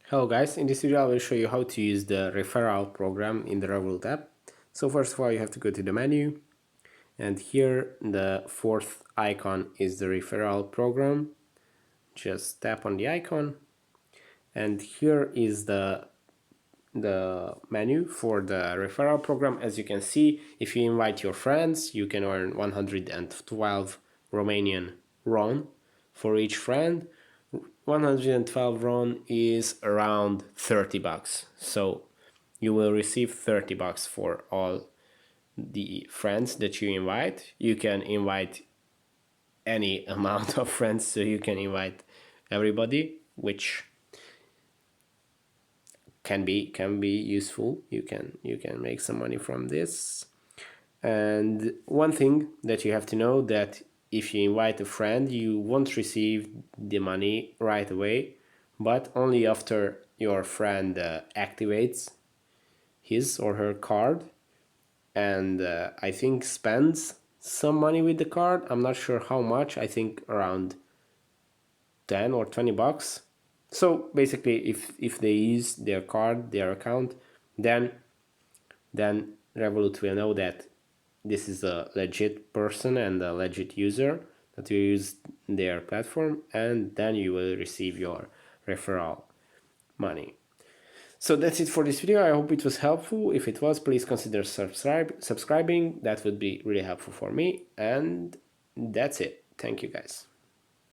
Hello guys, in this video I will show you how to use the referral program in the Revolut app. So first of all you have to go to the menu, and here the fourth icon is the referral program. Just tap on the icon, and here is the menu for the referral program. As you can see, if you invite your friends you can earn 112 Romanian RON for each friend. 112 RON is around 30 bucks. So you will receive 30 bucks for all the friends that you invite. You can invite any amount of friends, so you can invite everybody, which can be useful. You can make some money from this. And one thing that you have to know, that if you invite a friend you won't receive the money right away, but only after your friend activates his or her card, and I think spends some money with the card. I'm not sure how much, I think around 10 or 20 bucks. So basically if they use their card, their account, then Revolut will know that this is a legit person and a legit user that will use their platform, and then you will receive your referral money. So that's it for this video. I hope it was helpful. If it was, please consider subscribing. That would be really helpful for me. And that's it. Thank you guys.